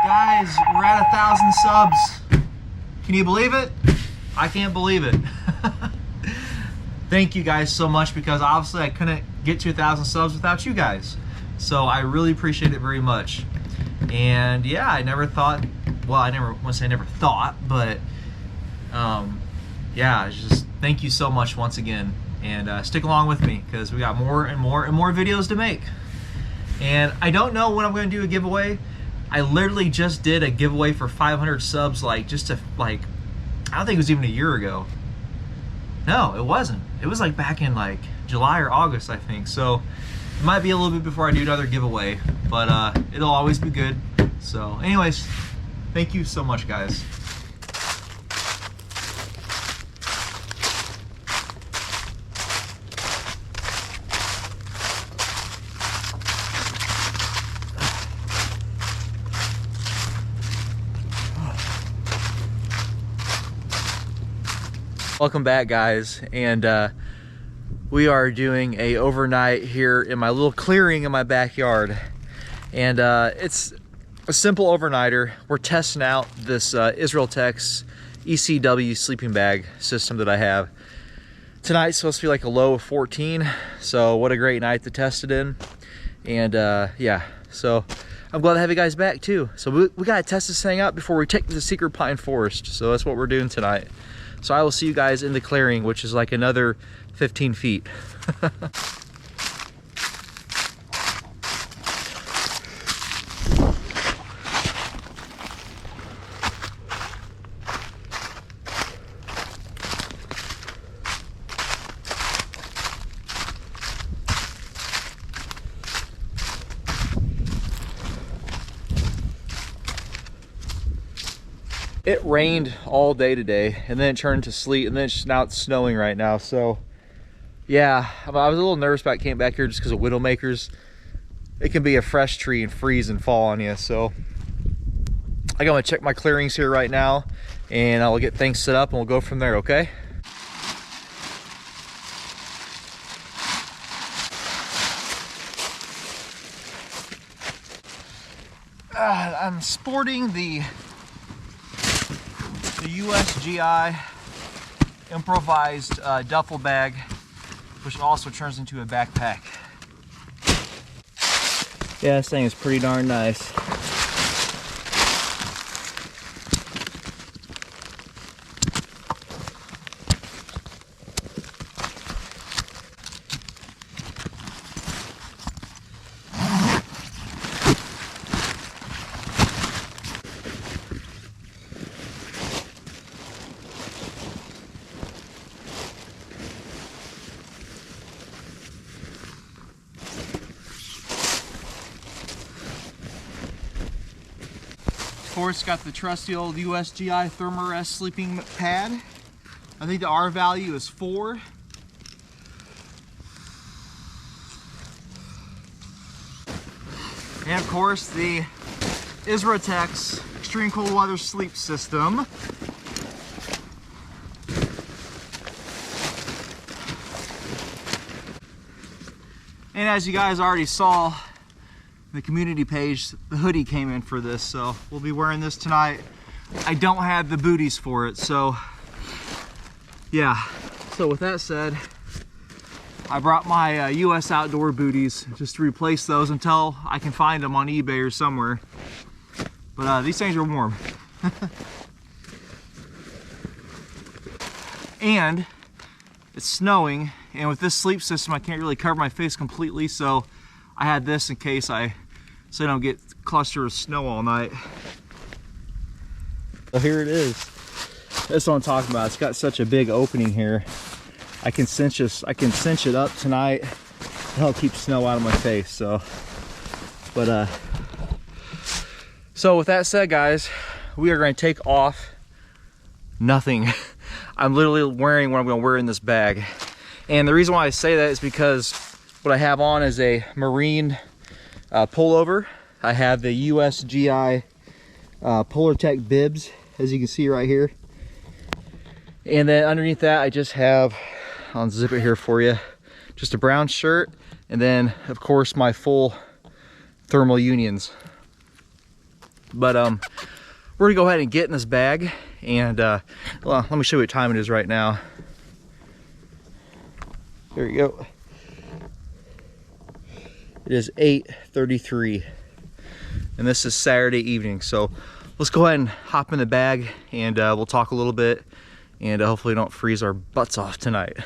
Guys, we're at 1,000 subs. Can you believe it? I can't believe it. Thank you guys so much, because obviously I couldn't get to 1,000 subs without you guys. So I really appreciate it very much. And yeah, I never thought, well, I never want to say never thought, but yeah, just thank you so much once again. And stick along with me, because we got more and more and more videos to make. And I don't know when I'm going to do a giveaway. I literally just did a giveaway for 500 subs, like just to, like, I don't think it was even a year ago. No, it wasn't. It was like back in like July or August, I think. So it might be a little bit before I do another giveaway, but it'll always be good. So anyways, thank you so much, guys. Welcome back, guys, and we are doing a overnight here in my little clearing in my backyard. And it's a simple overnighter. We're testing out this Isratex ECW sleeping bag system that I have. Tonight's supposed to be like a low of 14, so what a great night to test it in. And yeah, so I'm glad to have you guys back too. So we gotta test this thing out before we take to the secret pine forest. So that's what we're doing tonight. So I will see you guys in the clearing, which is like another 15 feet. It rained all day today, and then it turned to sleet, and then now it's snowing right now. So yeah, I was a little nervous about came back here just because of widowmakers. It can be a fresh tree and freeze and fall on you. So I'm gonna check my clearings here right now, and I'll get things set up and we'll go from there, okay? I'm sporting the USGI improvised duffel bag, which also turns into a backpack. Yeah, this thing is pretty darn nice. Of course, got the trusty old USGI Thermarest sleeping pad. I think the R value is 4. And of course, the Isratex extreme cold weather sleep system. And as you guys already saw, the community page, the hoodie came in for this, so we'll be wearing this tonight. I don't have the booties for it, so yeah. So with that said, I brought my US Outdoor booties just to replace those until I can find them on eBay or somewhere. But these things are warm. And it's snowing, and with this sleep system I can't really cover my face completely, so I had this in case so I don't get clustered with snow all night. So here it is. That's what I'm talking about. It's got such a big opening here. I can cinch it up tonight and it'll keep snow out of my face. So with that said, guys, we are going to take off nothing. I'm literally wearing what I'm going to wear in this bag. And the reason why I say that is because what I have on is a marine pullover. I have the USGI Polar Tech bibs, as you can see right here. And then underneath that, I just have, I'll zip it here for you, just a brown shirt, and then of course my full thermal unions. But we're gonna go ahead and get in this bag, and well, let me show you what time it is right now. There you go. It is 8:33, and this is Saturday evening. So let's go ahead and hop in the bag, and we'll talk a little bit, and hopefully don't freeze our butts off tonight.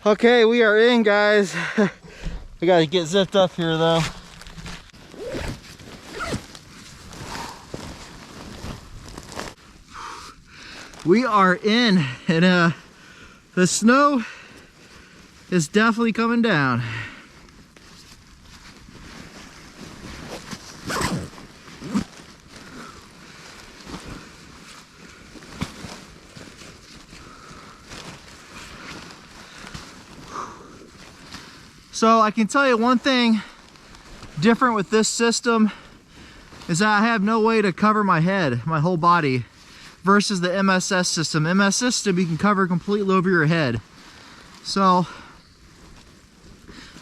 Okay, we are in, guys. We gotta get zipped up here though. We are in, and the snow is definitely coming down. So I can tell you one thing different with this system is that I have no way to cover my head, my whole body, versus the MSS system. MS system, you can cover completely over your head. So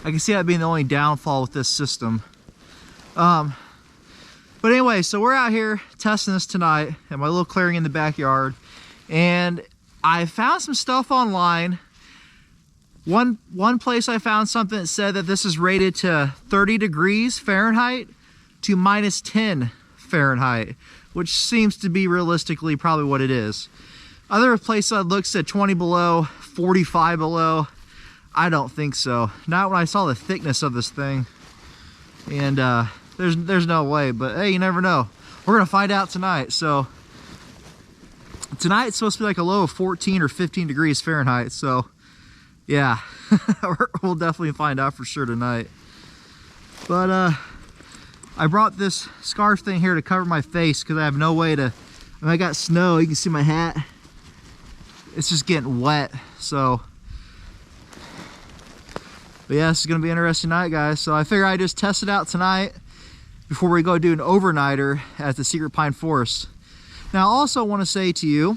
I can see that being the only downfall with this system. But anyway, so we're out here testing this tonight at my little clearing in the backyard, and I found some stuff online. One place I found something that said that this is rated to 30 degrees Fahrenheit to -10 Fahrenheit, which seems to be realistically probably what it is. Other places I looked said 20 below, 45 below. I don't think so. Not when I saw the thickness of this thing. And there's no way, but hey, you never know. We're gonna find out tonight. So tonight it's supposed to be like a low of 14 or 15 degrees Fahrenheit, so yeah, we'll definitely find out for sure tonight. But I brought this scarf thing here to cover my face because I have no way to, I mean, I got snow, you can see my hat. It's just getting wet, so. But yeah, this is gonna be an interesting night, guys. So I figure I just test it out tonight before we go do an overnighter at the Secret Pine Forest. Now I also wanna say to you,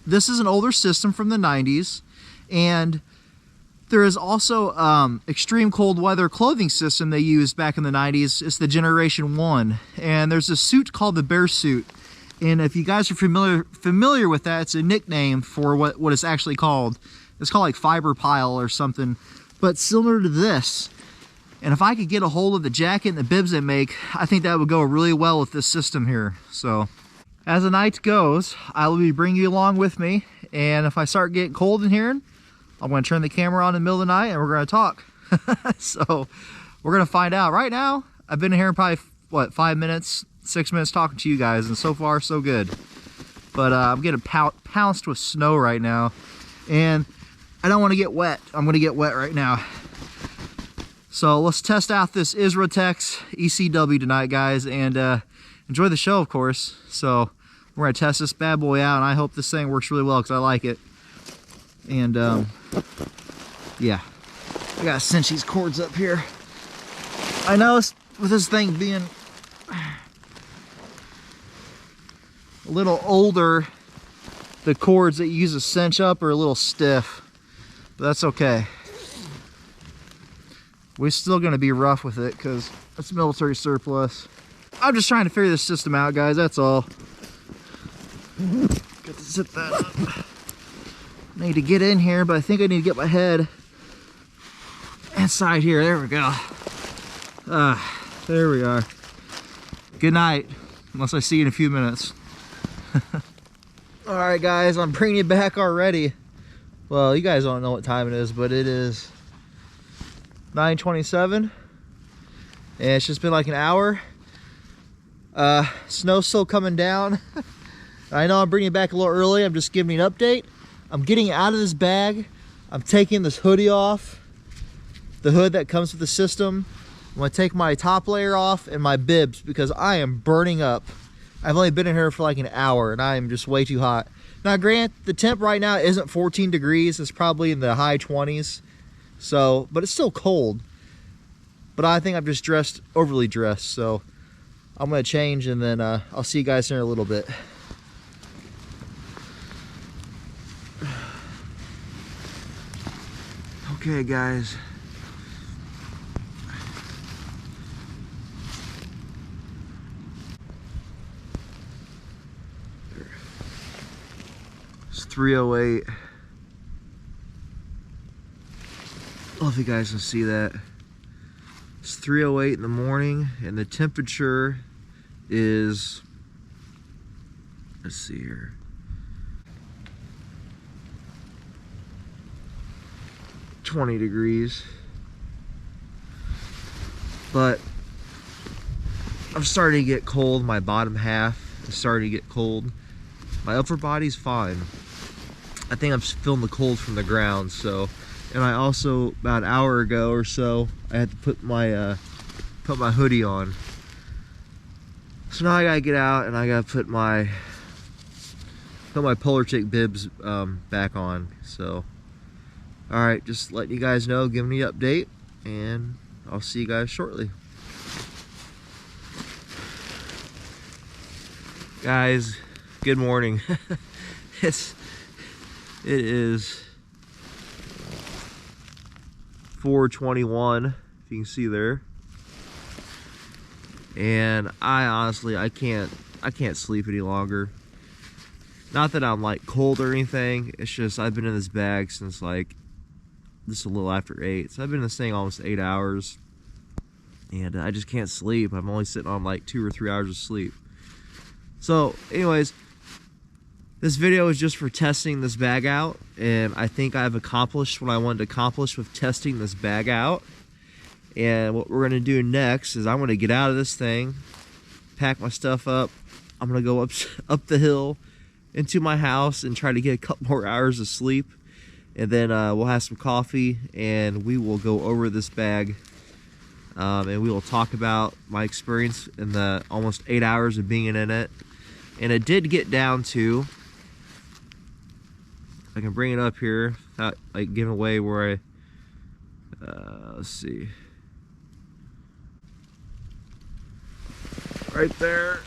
this is an older system from the 90s. And there is also extreme cold weather clothing system they used back in the 90s. It's the Generation 1. And there's a suit called the bear suit. And if you guys are familiar with that, it's a nickname for what it's actually called. It's called like fiber pile or something, but similar to this. And if I could get a hold of the jacket and the bibs they make, I think that would go really well with this system here. So as the night goes, I will be bringing you along with me. And if I start getting cold in here, I'm going to turn the camera on in the middle of the night and we're going to talk. So we're going to find out. Right now, I've been here probably, what, 5 minutes, 6 minutes talking to you guys, and so far so good. But I'm getting pounced with snow right now, and I don't want to get wet. I'm going to get wet right now. So let's test out this Isratex ECW tonight, guys, and enjoy the show, of course. So we're going to test this bad boy out, and I hope this thing works really well because I like it. And yeah, I gotta cinch these cords up here. I know with this thing being a little older, the cords that you use to cinch up are a little stiff, but that's okay. We're still gonna be rough with it because it's military surplus. I'm just trying to figure this system out, guys, that's all. Got to zip that up. I need to get in here, but I think I need to get my head inside here. There we go. There we are. Good night, unless I see you in a few minutes. All right, guys, I'm bringing you back already. Well, you guys don't know what time it is, but it is 9:27, and it's just been like an hour. Snow's still coming down. I know I'm bringing you back a little early. I'm just giving you an update. I'm getting out of this bag. I'm taking this hoodie off, the hood that comes with the system. I'm gonna take my top layer off and my bibs because I am burning up. I've only been in here for like an hour and I am just way too hot. Now, grant the temp right now isn't 14 degrees. It's probably in the high 20s. So, but it's still cold. But I think I'm just overly dressed. So I'm gonna change and then I'll see you guys in a little bit. Okay, guys. It's 3:08. I don't know if you guys can see that. It's 3:08 in the morning and the temperature is, let's see here, 20 degrees. But I'm starting to get cold. My bottom half is starting to get cold. My upper body's fine. I think I'm feeling the cold from the ground. So, and I also, about an hour ago or so, I had to put my hoodie on. So now I gotta get out and I gotta put my Polar Chick bibs back on. So, all right, just letting you guys know, giving you an update, and I'll see you guys shortly. Guys, good morning. It is 4:21, if you can see there. And I honestly, I can't sleep any longer. Not that I'm like cold or anything, it's just I've been in this bag since like just a little after 8. So I've been in this thing almost 8 hours. And I just can't sleep. I'm only sitting on like 2 or 3 hours of sleep. So anyways, this video is just for testing this bag out, and I think I've accomplished what I wanted to accomplish with testing this bag out. And what we're gonna do next is I'm gonna get out of this thing, pack my stuff up. I'm gonna go up the hill into my house and try to get a couple more hours of sleep. And then we'll have some coffee and we will go over this bag. And we will talk about my experience in the almost 8 hours of being in it. And it did get down to, I can bring it up here without like giving away where let's see. Right there,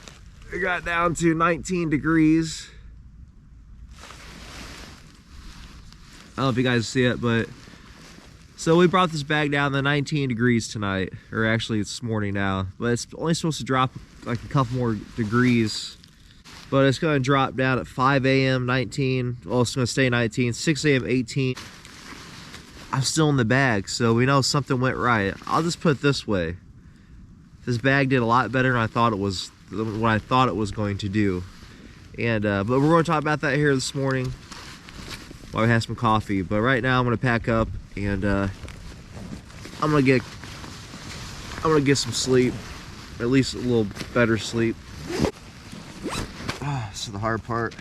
it got down to 19 degrees. I don't know if you guys see it, but so we brought this bag down to 19 degrees tonight, or actually it's morning now, but it's only supposed to drop like a couple more degrees. But it's going to drop down at 5 a.m. 19. Well, it's going to stay 19. 6 a.m. 18. I'm still in the bag, so we know something went right. I'll just put it this way: this bag did a lot better than I thought it was, what I thought it was going to do. And but we're going to talk about that here this morning while we have some coffee. But right now, I'm going to pack up and I'm going to get some sleep, at least a little better sleep. This is the hard part.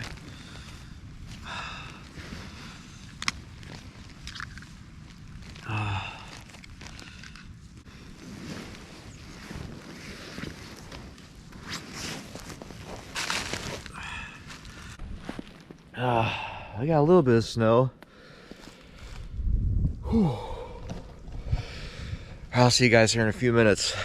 I got a little bit of snow. Whew. I'll see you guys here in a few minutes.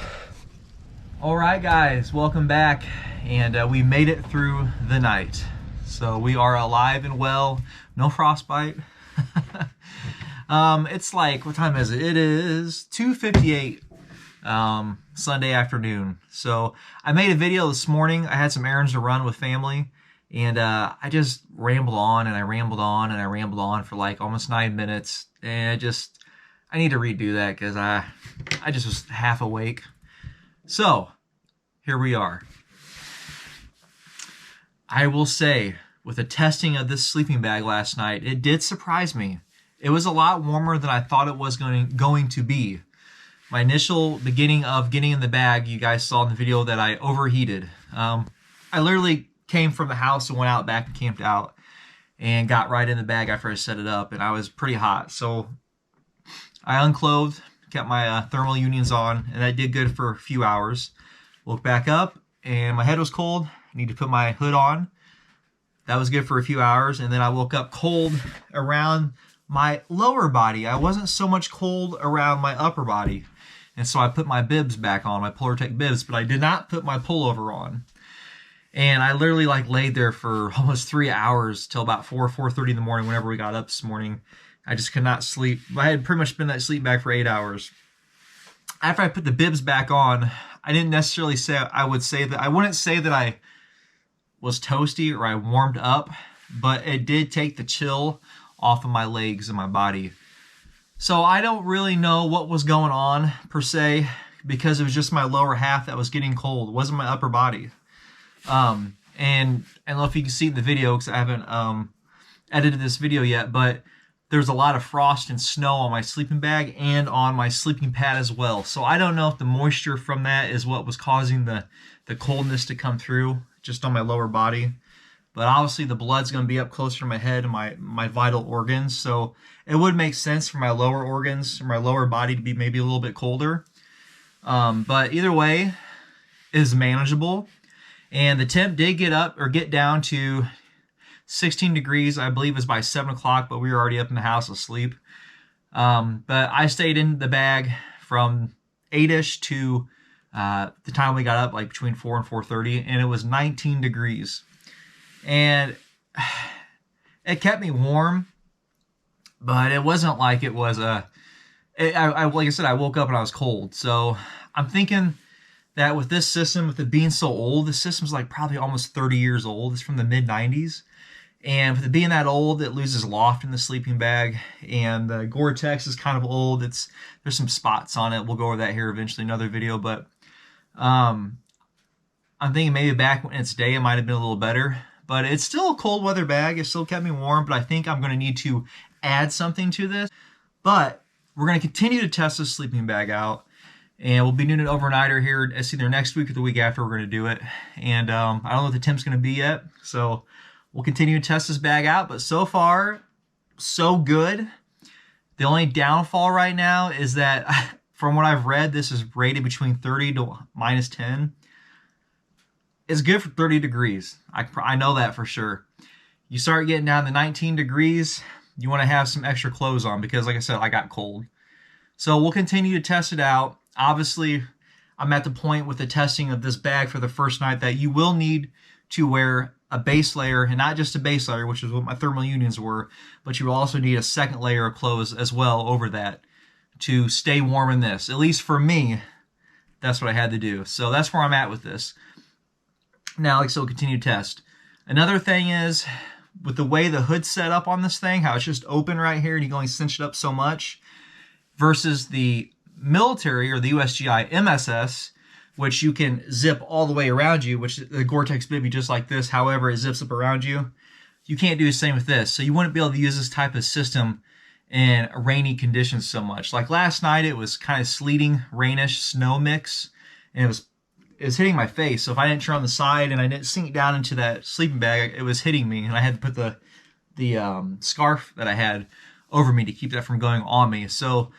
All right, guys, welcome back. And we made it through the night. So we are alive and well, no frostbite. It's like, what time is it? It is 2:58 Sunday afternoon. So I made a video this morning. I had some errands to run with family, and I just rambled on and I rambled on and I rambled on for like almost 9 minutes. And I need to redo that because I just was half awake. So here we are. I will say, with the testing of this sleeping bag last night, it did surprise me. It was a lot warmer than I thought it was going to be. My initial beginning of getting in the bag, you guys saw in the video that I overheated. I literally came from the house and went out back and camped out and got right in the bag after I set it up, and I was pretty hot. So I unclothed, kept my thermal unions on, and that did good for a few hours. Woke back up, and my head was cold. I need to put my hood on. That was good for a few hours, and then I woke up cold around my lower body. I wasn't so much cold around my upper body, and so I put my bibs back on, my Polartec bibs, but I did not put my pullover on. And I literally like laid there for almost 3 hours till about 4:30 in the morning. Whenever we got up this morning, I just could not sleep. I had pretty much been in that sleep bag for 8 hours. After I put the bibs back on, I didn't necessarily say I wouldn't say that I was toasty or I warmed up, but it did take the chill off of my legs and my body. So I don't really know what was going on per se, because it was just my lower half that was getting cold. It wasn't my upper body. And I don't know if you can see the video because I haven't edited this video yet, but there's a lot of frost and snow on my sleeping bag and on my sleeping pad as well. So I don't know if the moisture from that is what was causing the coldness to come through just on my lower body. But obviously the blood's going to be up closer to my head and my vital organs. So it would make sense for my lower organs, or my lower body, to be maybe a little bit colder. But either way, it is manageable. And the temp did get down to 16 degrees, I believe it was by 7 o'clock, but we were already up in the house asleep. But I stayed in the bag from 8-ish to the time we got up, like between 4 and 4:30, and it was 19 degrees. And it kept me warm, but it wasn't like it was like I said, I woke up and I was cold. So I'm thinking that with this system, with it being so old, the system's like probably almost 30 years old. It's from the mid-90s. And with it being that old, it loses loft in the sleeping bag. And the Gore-Tex is kind of old. There's some spots on it. We'll go over that here eventually in another video. But I'm thinking maybe back when its day, it might have been a little better. But it's still a cold weather bag. It still kept me warm. But I think I'm going to need to add something to this. But we're going to continue to test this sleeping bag out. And we'll be doing an overnighter here. It's either next week or the week after we're going to do it. And I don't know what the temp's going to be yet. So we'll continue to test this bag out. But so far, so good. The only downfall right now is that, from what I've read, this is rated between 30 to -10. It's good for 30 degrees. I know that for sure. You start getting down to 19 degrees, you want to have some extra clothes on because, like I said, I got cold. So we'll continue to test it out. Obviously, I'm at the point with the testing of this bag for the first night that you will need to wear a base layer, and not just a base layer, which is what my thermal unions were, but you will also need a second layer of clothes as well over that to stay warm in this. At least for me, that's what I had to do. So that's where I'm at with this. Now, like I said, we'll continue to test. Another thing is, with the way the hood's set up on this thing, how it's just open right here and you can only cinch it up so much, versus the military or the USGI MSS, which you can zip all the way around you, which the Gore-Tex bibby just like this, however it zips up around you. You can't do the same with this. So you wouldn't be able to use this type of system in rainy conditions so much. Like last night, it was kind of sleeting, rainish, snow mix, and it was hitting my face. So if I didn't turn on the side and I didn't sink down into that sleeping bag, it was hitting me, and I had to put the scarf that I had over me to keep that from going on me. So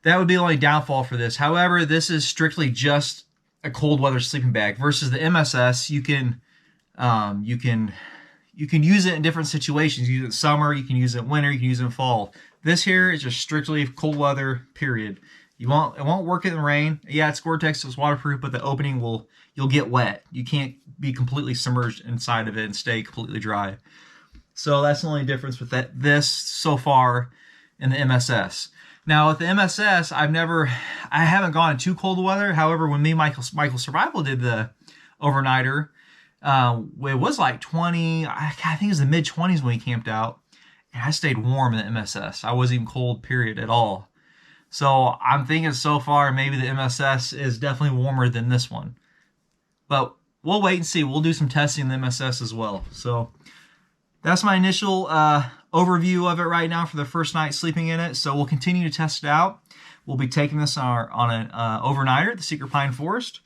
that would be the only downfall for this. However, this is strictly just a cold weather sleeping bag versus the MSS. You can use it in different situations. You use it in summer, you can use it in winter, you can use it in fall. This here is just strictly cold weather, period. It won't work in the rain. Yeah, it's Gore-Tex, it's waterproof, but the opening you'll get wet. You can't be completely submerged inside of it and stay completely dry. So that's the only difference with this so far in the MSS. Now with the MSS, I haven't gone in too cold weather. However, when me and Michael Survival did the overnighter, it was like 20, I think it was the mid-20s when we camped out, and I stayed warm in the MSS. I wasn't even cold, period, at all. So I'm thinking so far maybe the MSS is definitely warmer than this one. But we'll wait and see. We'll do some testing in the MSS as well. So that's my initial overview of it right now for the first night sleeping in it. So we'll continue to test it out. We'll be taking this on an overnighter at the Secret Pine Forest.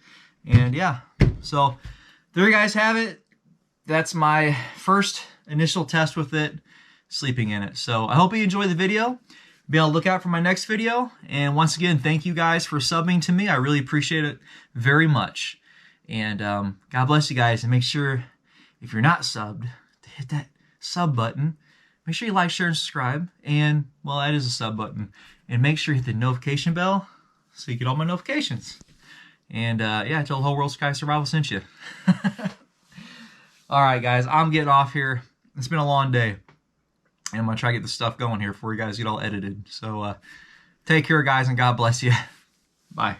And yeah, so there you guys have it. That's my first initial test with it, sleeping in it. So I hope you enjoyed the video. Be on the lookout for my next video. And once again, thank you guys for subbing to me. I really appreciate it very much. And God bless you guys. And make sure, if you're not subbed, to hit that sub button. Make sure you like, share, and subscribe. And, well, that is a sub button. And make sure you hit the notification bell so you get all my notifications. And, yeah, tell the whole world Sky Survival sent you. All right, guys, I'm getting off here. It's been a long day. And I'm going to try to get this stuff going here before you guys get all edited. So, take care, guys, and God bless you. Bye.